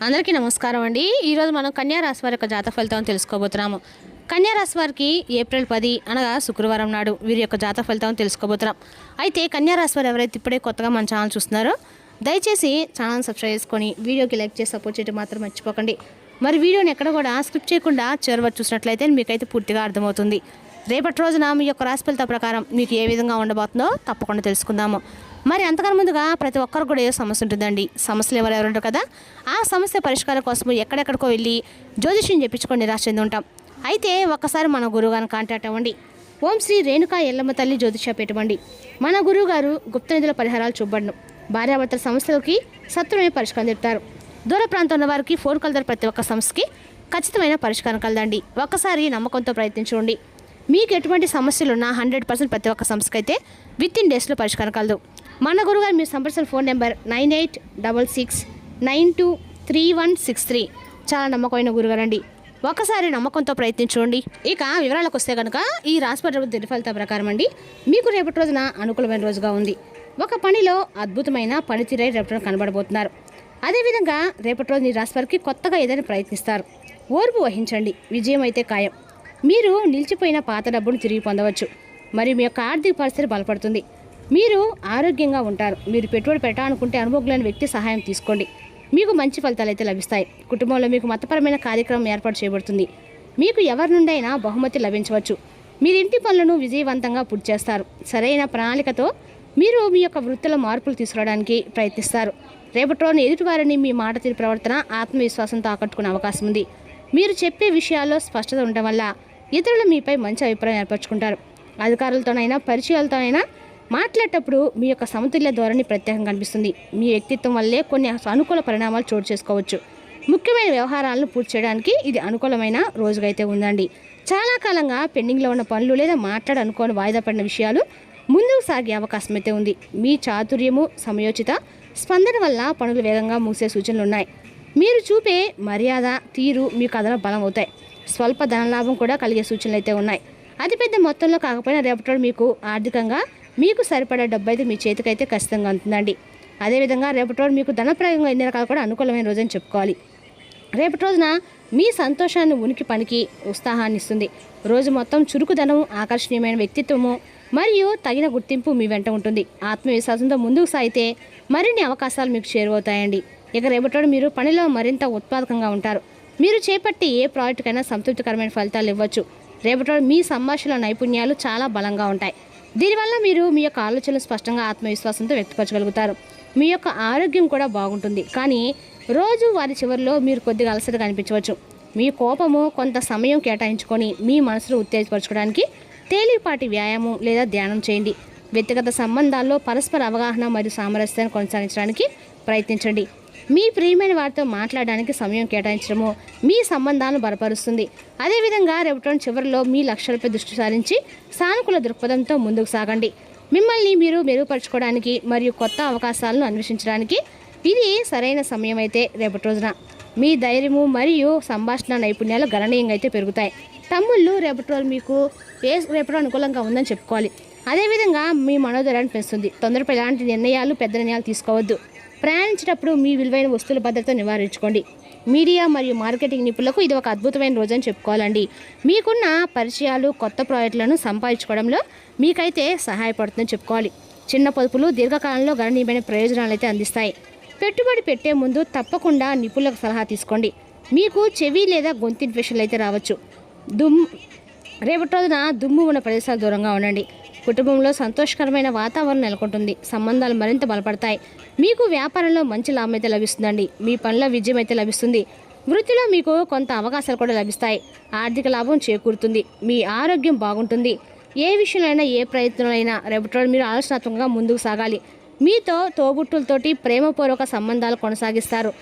అందరికీ నమస్కారం అండి. ఈరోజు మనం కన్యా రాశి వారి యొక్క జాతక ఫలితాలను తెలుసుకోబోతున్నాము. కన్యా రాశి వారికి ఏప్రిల్ 10 అనగా శుక్రవారం నాడు వీరి యొక్క జాతక ఫలితాలను తెలుసుకోబోతున్నాం. అయితే కన్యా రాశి వారు ఎవరైతే ఇప్పుడే కొత్తగా మన ఛానల్ చూస్తున్నారో దయచేసి ఛానల్ సబ్స్క్రైబ్ చేసుకొని వీడియోకి లైక్ చేసి సపోర్ట్ చేయడం మాత్రం మర్చిపోకండి. మరి వీడియోని ఎక్కడ కూడా స్కిప్ చేయకుండా చివరి చూసినట్లయితే మీకైతే పూర్తిగా అర్థమవుతుంది. రేపటి రోజున మీ యొక్క రాశి ఫలిత ప్రకారం మీకు ఏ విధంగా ఉండబోతుందో తప్పకుండా తెలుసుకుందాము. మరి అంతకన్నా ముందుగా ప్రతి ఒక్కరు కూడా ఏ సమస్య ఉంటుందండి. సమస్యలు ఎవరెవరు ఉంటారు కదా, ఆ సమస్య పరిష్కారం కోసం ఎక్కడెక్కడికో వెళ్ళి జ్యోతిష్యం చెప్పించుకొని నిరాశ చెంది ఉంటాం. అయితే ఒక్కసారి మన గురువుగారిని కాంటాక్ట్ అవ్వండి. ఓం శ్రీ రేణుకా ఎల్లమ్మ తల్లి జ్యోతిష్య పెట్టమండి. మన గురువు గారు గుప్త నిధుల పరిహారాలు చూపబడను. భార్యాభర్తల సమస్యలకి సత్వరమైన పరిష్కారం చెప్తారు. దూర ప్రాంతం ఉన్న వారికి ఫోన్ కలదారు. ప్రతి ఒక్క సమస్యకి ఖచ్చితమైన పరిష్కారం కలదండి. ఒక్కసారి నమ్మకంతో ప్రయత్నించండి. మీకు ఎటువంటి సమస్యలున్నా 100% ప్రతి ఒక్క సమస్యకి అయితే విత్ ఇన్ డేస్లో పరిష్కారం కలదు. మన గురుగారు మీరు సంప్రదించిన ఫోన్ నెంబర్ 9866923163. చాలా నమ్మకమైన గురుగారు అండి. ఒకసారి నమ్మకంతో ప్రయత్నించండి. ఇక వివరాలకు వస్తే కనుక ఈ రాశిపతి దిన ఫలిత ప్రకారం అండి మీకు రేపటి రోజున అనుకూలమైన రోజుగా ఉంది. ఒక పనిలో అద్భుతమైన పనితీరై రేపటి కనబడబోతున్నారు. అదేవిధంగా రేపటి రోజు ఈ రాశి వారికి కొత్తగా ఏదైనా ప్రయత్నిస్తారు. ఓర్పు వహించండి, విజయం అయితే ఖాయం. మీరు నిలిచిపోయిన పాత డబ్బును తిరిగి పొందవచ్చు. మరియు మీ యొక్క ఆర్థిక పరిస్థితి బలపడుతుంది. మీరు ఆరోగ్యంగా ఉంటారు. మీరు పెట్టుబడి పెట్టాలనుకుంటే అనుభవం వ్యక్తి సహాయం తీసుకోండి. మీకు మంచి ఫలితాలు అయితే లభిస్తాయి. కుటుంబంలో మీకు మతపరమైన కార్యక్రమం ఏర్పాటు చేయబడుతుంది. మీకు ఎవరి నుండి అయినా బహుమతి లభించవచ్చు. మీరు ఇంటి పనులను విజయవంతంగా పూర్తి చేస్తారు. సరైన ప్రణాళికతో మీరు మీ యొక్క వృత్తిలో మార్పులు తీసుకురావడానికి ప్రయత్నిస్తారు. రేపటి రోజున ఎదుటివారిని మీ మాట తీరు ప్రవర్తన ఆత్మవిశ్వాసంతో ఆకట్టుకునే అవకాశం ఉంది. మీరు చెప్పే విషయాల్లో స్పష్టత ఉండడం వల్ల ఇతరులు మీపై మంచి అభిప్రాయం ఏర్పరచుకుంటారు. అధికారులతోనైనా పరిచయాలతోనైనా మాట్లాడేటప్పుడు మీ యొక్క సమతుల్య ధోరణి ప్రత్యేకంగా కనిపిస్తుంది. మీ వ్యక్తిత్వం వల్లే కొన్ని అనుకూల పరిణామాలు చోటు చేసుకోవచ్చు. ముఖ్యమైన వ్యవహారాలను పూర్తి చేయడానికి ఇది అనుకూలమైన రోజుగా అయితే ఉందండి. చాలా కాలంగా పెండింగ్లో ఉన్న పనులు లేదా మాట్లాడనుకోని వాయిదా పడిన విషయాలు ముందుకు సాగే అవకాశం అయితే ఉంది. మీ చాతుర్యము సమయోచిత స్పందన వల్ల పనులు వేగంగా ముగిసే సూచనలు ఉన్నాయి. మీరు చూపే మర్యాద తీరు మీ కథలో బలం అవుతాయి. స్వల్ప ధనలాభం కూడా కలిగే సూచనలు అయితే ఉన్నాయి. అతిపెద్ద మొత్తంలో కాకపోయినా రేపటి మీకు ఆర్థికంగా మీకు సరిపడే డబ్బు అయితే మీ చేతికైతే ఖచ్చితంగా అందుతుందండి. అదేవిధంగా రేపటి రోజు మీకు ధనప్రయోగంగా ఎన్ని రకాలు కూడా అనుకూలమైన రోజు అని చెప్పుకోవాలి. రేపటి రోజున మీ సంతోషాన్ని ఉనికి పనికి ఉత్సాహాన్ని ఇస్తుంది. రోజు మొత్తం చురుకుదనం, ఆకర్షణీయమైన వ్యక్తిత్వము మరియు తగిన గుర్తింపు మీ వెంట ఉంటుంది. ఆత్మవిశ్వాసంతో ముందుకు సాగితే మరిన్ని అవకాశాలు మీకు చేరువవుతాయండి. ఇక రేపటి మీరు పనిలో మరింత ఉత్పాదకంగా ఉంటారు. మీరు చేపట్టి ఏ ప్రాజెక్టుకైనా సంతృప్తికరమైన ఫలితాలు ఇవ్వచ్చు. రేపటి మీ సంభాషణ నైపుణ్యాలు చాలా బలంగా ఉంటాయి. దీనివల్ల మీరు మీ యొక్క ఆలోచనలు స్పష్టంగా ఆత్మవిశ్వాసంతో వ్యక్తపరచగలుగుతారు. మీ యొక్క ఆరోగ్యం కూడా బాగుంటుంది. కానీ రోజు వారి చివరిలో మీరు కొద్దిగా అలసటగా అనిపించవచ్చు. మీ కోపము కొంత సమయం కేటాయించుకొని మీ మనసును ఉత్తేజపరచుకోవడానికి తేలికపాటి వ్యాయామం లేదా ధ్యానం చేయండి. వ్యక్తిగత సంబంధాల్లో పరస్పర అవగాహన మరియు సామరస్యాన్ని కొనసాగించడానికి ప్రయత్నించండి. మీ ప్రియమైన వారితో మాట్లాడడానికి సమయం కేటాయించడము మీ సంబంధాలను బలపరుస్తుంది. అదేవిధంగా రేపటి చివరిలో మీ లక్ష్యాలపై దృష్టి సారించి సానుకూల దృక్పథంతో ముందుకు సాగండి. మిమ్మల్ని మీరు మెరుగుపరచుకోవడానికి మరియు కొత్త అవకాశాలను అన్వేషించడానికి ఇది సరైన సమయం అయితే రేపటి రోజున మీ ధైర్యము మరియు సంభాషణ నైపుణ్యాలు గణనీయంగా అయితే పెరుగుతాయి. తమ్ముళ్ళు రేపటి రోజు మీకు రేపటి అనుకూలంగా ఉందని చెప్పుకోవాలి. అదేవిధంగా మీ మనోధైర్యాన్ని పెంచుతుంది. తొందరపై ఎలాంటి పెద్ద నిర్ణయాలు తీసుకోవద్దు. ప్రయాణించేటప్పుడు మీ విలువైన వస్తువుల భద్రత నివారించుకోండి. మీడియా మరియు మార్కెటింగ్ నిపుణులకు ఇది ఒక అద్భుతమైన రోజు అని చెప్పుకోవాలండి. మీకున్న పరిచయాలు కొత్త ప్రాజెక్టులను సంపాదించుకోవడంలో మీకైతే సహాయపడుతుందని చెప్పుకోవాలి. చిన్న పొదుపులు దీర్ఘకాలంలో గణనీయమైన ప్రయోజనాలు అయితే అందిస్తాయి. పెట్టుబడి పెట్టే ముందు తప్పకుండా నిపుణులకు సలహా తీసుకోండి. మీకు చెవి లేదా గొంతు ఇన్ఫెక్షన్లు అయితే రావచ్చు. రేపటి రోజున దుమ్ము ఉన్న ప్రదేశాలు దూరంగా ఉండండి. కుటుంబంలో సంతోషకరమైన వాతావరణం నెలకొంటుంది. సంబంధాలు మరింత బలపడతాయి. మీకు వ్యాపారంలో మంచి లాభం అయితే లభిస్తుందండి. మీ పనిలో విజయం అయితే లభిస్తుంది. వృత్తిలో మీకు కొంత అవకాశాలు కూడా లభిస్తాయి. ఆర్థిక లాభం చేకూరుతుంది. మీ ఆరోగ్యం బాగుంటుంది. ఏ విషయంలో ఏ ప్రయత్నంలో రేపటి రోజు మీరు ఆలోచనాత్మకంగా ముందుకు సాగాలి. మీతో తోబుట్టులతోటి ప్రేమపూర్వక సంబంధాలు కొనసాగిస్తారు.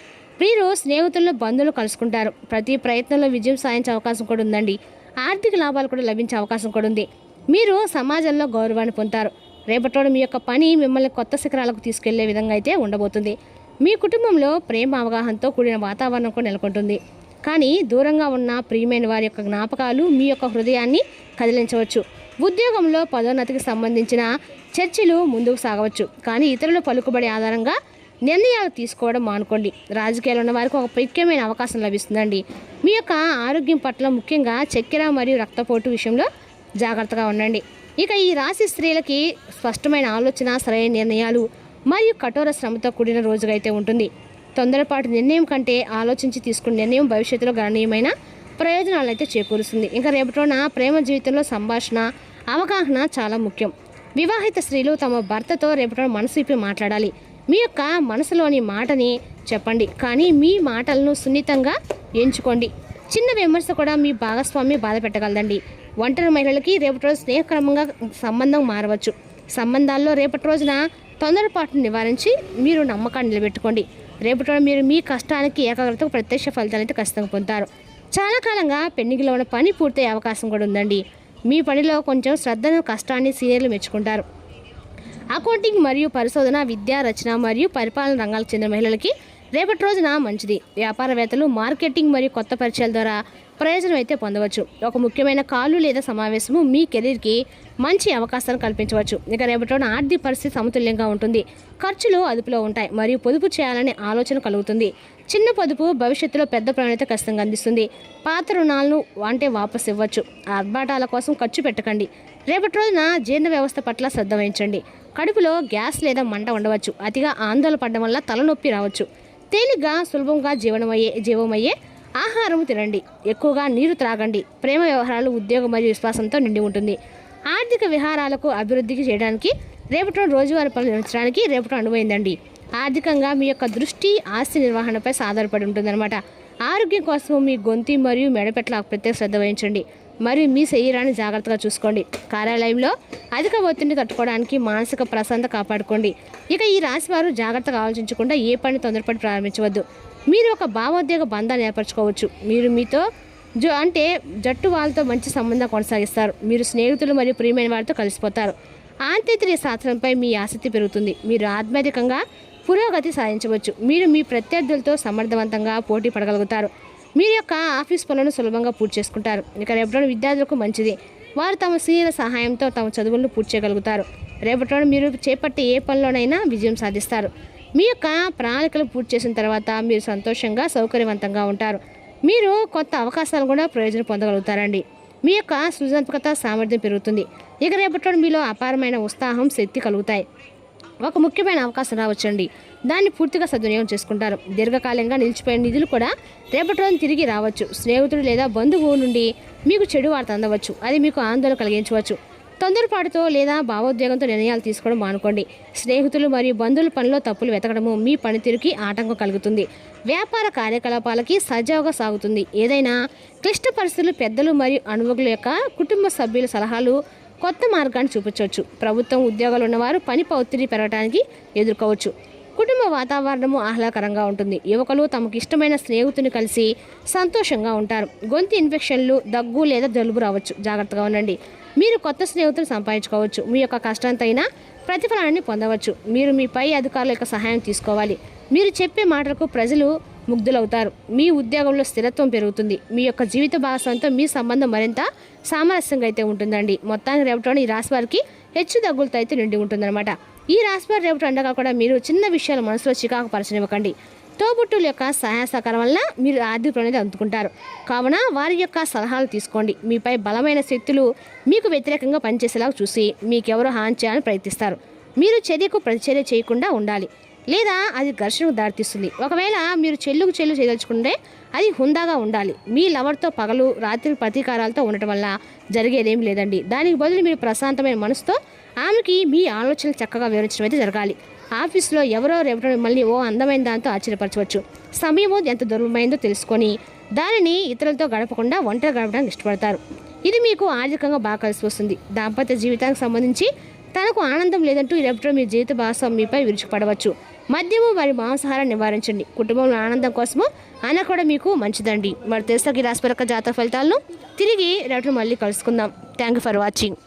మీరు స్నేహితులను బంధువులు కలుసుకుంటారు. ప్రతి ప్రయత్నంలో విజయం సాధించే అవకాశం కూడా ఉందండి. ఆర్థిక లాభాలు కూడా లభించే అవకాశం కూడా ఉంది. మీరు సమాజంలో గౌరవాన్ని పొందుతారు. రేపటి మీ యొక్క పని మిమ్మల్ని కొత్త శిఖరాలకు తీసుకెళ్లే విధంగా అయితే ఉండబోతుంది. మీ కుటుంబంలో ప్రేమ అవగాహనతో కూడిన వాతావరణం కూడా నెలకొంటుంది. కానీ దూరంగా ఉన్న ప్రియమైన వారి యొక్క జ్ఞాపకాలు మీ యొక్క హృదయాన్ని కదిలించవచ్చు. ఉద్యోగంలో పదోన్నతికి సంబంధించిన చర్చలు ముందుకు సాగవచ్చు. కానీ ఇతరుల పలుకుబడి ఆధారంగా నిర్ణయాలు తీసుకోవడం మానుకోండి. రాజకీయాలు ఉన్న వారికి ఒక ముఖ్యమైన అవకాశం లభిస్తుందండి. మీ యొక్క ఆరోగ్యం పట్ల ముఖ్యంగా చక్కెర మరియు రక్తపోటు విషయంలో జాగ్రత్తగా ఉండండి. ఇక ఈ రాశి స్త్రీలకి స్పష్టమైన ఆలోచన, సరైన నిర్ణయాలు మరియు కఠోర శ్రమతో కూడిన రోజుగా అయితే ఉంటుంది. తొందరపాటు నిర్ణయం కంటే ఆలోచించి తీసుకున్న నిర్ణయం భవిష్యత్తులో గణనీయమైన ప్రయోజనాలు అయితే చేకూరుస్తుంది. ఇంకా రేపటిన ప్రేమ జీవితంలో సంభాషణ, అవగాహన చాలా ముఖ్యం. వివాహిత స్త్రీలు తమ భర్తతో రేపటిన మనసు విప్పి మాట్లాడాలి. మీ యొక్క మనసులోని మాటని చెప్పండి, కానీ మీ మాటలను సున్నితంగా ఎంచుకోండి. చిన్న విమర్శ కూడా మీ భాగస్వామి బాధ పెట్టగలదండి. ఒంటరి మహిళలకి రేపటి రోజు స్నేహక్రమంగా సంబంధం మారవచ్చు. సంబంధాల్లో రేపటి రోజున తొందరపాటును నివారించి మీరు నమ్మకాన్ని నిలబెట్టుకోండి. రేపటి రోజు మీరు మీ కష్టానికి ఏకాగ్రతకు ప్రత్యక్ష ఫలితాలు అయితే ఖచ్చితంగా పొందుతారు. చాలా కాలంగా పెండింగ్లో ఉన్న పని పూర్తయ్యే అవకాశం కూడా ఉందండి. మీ పనిలో కొంచెం శ్రద్ధను, కష్టాన్ని సీనియర్లు మెచ్చుకుంటారు. అకౌంటింగ్ మరియు పరిశోధన, విద్య, రచన మరియు పరిపాలన రంగాలకు చెందిన మహిళలకి రేపటి రోజున మంచిది. వ్యాపారవేత్తలు మార్కెటింగ్ మరియు కొత్త పరిచయాల ద్వారా ప్రయోజనం అయితే పొందవచ్చు. ఒక ముఖ్యమైన కాలు లేదా సమావేశము మీ కెరీర్కి మంచి అవకాశాలను కల్పించవచ్చు. ఇక రేపటి రోజున ఆర్థిక పరిస్థితి సమతుల్యంగా ఉంటుంది. ఖర్చులు అదుపులో ఉంటాయి మరియు పొదుపు చేయాలనే ఆలోచన కలుగుతుంది. చిన్న పొదుపు భవిష్యత్తులో పెద్ద ప్రాణాయిత ఖచ్చితంగా అందిస్తుంది. పాత రుణాలను వాపసు ఇవ్వచ్చు. ఆర్భాటాల కోసం ఖర్చు పెట్టకండి. రేపటి రోజున జీర్ణ వ్యవస్థ పట్ల శ్రద్ధ వహించండి. కడుపులో గ్యాస్ లేదా మంట ఉండవచ్చు. అతిగా ఆందోళన పడడం వల్ల తలనొప్పి రావచ్చు. తేలిగ్గా సులభంగా జీవమయ్యే ఆహారం తినండి. ఎక్కువగా నీరు త్రాగండి. ప్రేమ వ్యవహారాలు, ఉద్యోగం మరియు విశ్వాసంతో నిండి ఉంటుంది. ఆర్థిక విహారాలకు అభివృద్ధికి చేయడానికి రేపటి రోజువారీ పనులు నిర్వహించడానికి రేపటి అనువైందండి. ఆర్థికంగా మీ యొక్క దృష్టి ఆస్తి నిర్వహణపై ఆధారపడి ఉంటుందన్నమాట. ఆరోగ్యం కోసం మీ గొంతు మరియు మెడ పట్ల ప్రత్యేక శ్రద్ధ వహించండి మరియు మీ శరీరాన్ని జాగ్రత్తగా చూసుకోండి. కార్యాలయంలో అధిక ఒత్తిడిని తట్టుకోవడానికి మానసిక ప్రశాంతత కాపాడుకోండి. ఇక ఈ రాశి వారు జాగ్రత్తగా ఆలోచించకుండా ఏ పని తొందరపడి ప్రారంభించవద్దు. మీరు ఒక భావోద్వేగ బంధాన్ని ఏర్పరచుకోవచ్చు. మీరు మీతో జట్టు వాళ్ళతో మంచి సంబంధం కొనసాగిస్తారు. మీరు స్నేహితులు మరియు ప్రియమైన వారితో కలిసిపోతారు. ఆంతర్య శాస్త్రంపై మీ ఆసక్తి పెరుగుతుంది. మీరు ఆధ్యాత్మికంగా పురోగతి సాధించవచ్చు. మీరు మీ ప్రత్యర్థులతో సమర్థవంతంగా పోటీ పడగలుగుతారు. మీరు యొక్క ఆఫీస్ పనులను సులభంగా పూర్తి చేసుకుంటారు. ఇక రేపటి విద్యార్థులకు మంచిది. వారు తమ సీనియర్ సహాయంతో తమ చదువులను పూర్తి చేయగలుగుతారు. రేపటి మీరు చేపట్టే ఏ పనిలోనైనా విజయం సాధిస్తారు. మీ యొక్క ప్రణాళికలు పూర్తి చేసిన తర్వాత మీరు సంతోషంగా, సౌకర్యవంతంగా ఉంటారు. మీరు కొత్త అవకాశాలు కూడా ప్రయోజనం పొందగలుగుతారండి. మీ యొక్క సృజనాత్మకత, సామర్థ్యం పెరుగుతుంది. ఇక రేపటి మీలో అపారమైన ఉత్సాహం, శక్తి కలుగుతాయి. ఒక ముఖ్యమైన అవకాశం రావచ్చండి. దాన్ని పూర్తిగా సద్వినియోగం చేసుకుంటారు. దీర్ఘకాలంగా నిలిచిపోయిన నిధులు కూడా రేపటి రోజు తిరిగి రావచ్చు. స్నేహితుడు లేదా బంధువు నుండి మీకు చెడు వార్త అందవచ్చు. అది మీకు ఆందోళన కలిగించవచ్చు. తొందరపాటుతో లేదా భావోద్వేగంతో నిర్ణయాలు తీసుకోవడం మానుకోండి. స్నేహితులు మరియు బంధువుల పనిలో తప్పులు వెతకడము మీ పనితీరుకి ఆటంకం కలుగుతుంది. వ్యాపార కార్యకలాపాలకి సజావుగా సాగుతుంది. ఏదైనా క్లిష్ట పరిస్థితులు పెద్దలు మరియు అనుభవుల యొక్క కుటుంబ సభ్యుల సలహాలు కొత్త మార్గాన్ని చూపించవచ్చు. ప్రభుత్వం ఉద్యోగాలు ఉన్నవారు పని ఒత్తిడి పెరగడానికి ఎదుర్కోవచ్చు. కుటుంబ వాతావరణము ఆహ్లాదకరంగా ఉంటుంది. యువకులు తమకు ఇష్టమైన స్నేహితుని కలిసి సంతోషంగా ఉంటారు. గొంతు ఇన్ఫెక్షన్లు, దగ్గు లేదా జలుబు రావచ్చు. జాగ్రత్తగా ఉండండి. మీరు కొత్త స్నేహితులు సంపాదించుకోవచ్చు. మీ యొక్క కష్టంతైనా ప్రతిఫలాన్ని పొందవచ్చు. మీరు మీ పై అధికారుల యొక్క సహాయం తీసుకోవాలి. మీరు చెప్పే మాటలకు ప్రజలు ముగ్ధులవుతారు. మీ ఉద్యోగంలో స్థిరత్వం పెరుగుతుంది. మీ యొక్క జీవిత భాగస్వామితో మీ సంబంధం మరింత సామరస్యంగా అయితే ఉంటుందండి. మొత్తానికి రేపటి ఈ రాశి వారికి హెచ్చు దగ్గులతో అయితే నిండి ఉంటుందన్నమాట. ఈ రాశి వారి రేపటి అండగా కూడా మీరు చిన్న విషయాలు మనసులో చికాకు పరచనివ్వకండి. తోబుట్టుల యొక్క సహాయ సహకారం వల్ల మీరు ఆర్థిక అనేది అందుకుంటారు. కావున వారి యొక్క సలహాలు తీసుకోండి. మీపై బలమైన శక్తులు మీకు వ్యతిరేకంగా పనిచేసేలాగా చూసి మీకెవరో హాని చేయాలని ప్రయత్నిస్తారు. మీరు చర్యకు ప్రతిచర్య చేయకుండా ఉండాలి, లేదా అది ఘర్షణకు దారితీస్తుంది. ఒకవేళ మీరు చెల్లు చేయదలుచుకుంటే అది హుందాగా ఉండాలి. మీ లవర్తో పగలు రాత్రి ప్రతీకారాలతో ఉండటం వల్ల జరిగేదేమీ లేదండి. దానికి బదులు మీరు ప్రశాంతమైన మనసుతో ఆమెకి మీ ఆలోచనలు చక్కగా వివరించడం అయితే జరగాలి. ఆఫీస్లో ఎవరో రేపటి మిమ్మల్ని ఓ అందమైన దాంతో ఆశ్చర్యపరచవచ్చు. సమయము ఎంత దుర్లభమైందో తెలుసుకొని దానిని ఇతరులతో గడపకుండా ఒంటరి గడపడానికి ఇష్టపడతారు. ఇది మీకు ఆర్థికంగా బాగా కలిసి వస్తుంది. దాంపత్య జీవితానికి సంబంధించి తనకు ఆనందం లేదంటూ రేపటి మీ జీవిత భాగస్వామిపై విరుచుకుపడవచ్చు. మద్యము మరియు మాంసాహారం నివారించండి. కుటుంబంలో ఆనందం కోసము అన్న కూడా మీకు మంచిదండి. మరి తెలుసా ఈ రాశి జాతక ఫలితాలను తిరిగి రేపటి మళ్ళీ కలుసుకుందాం. Thank you for watching.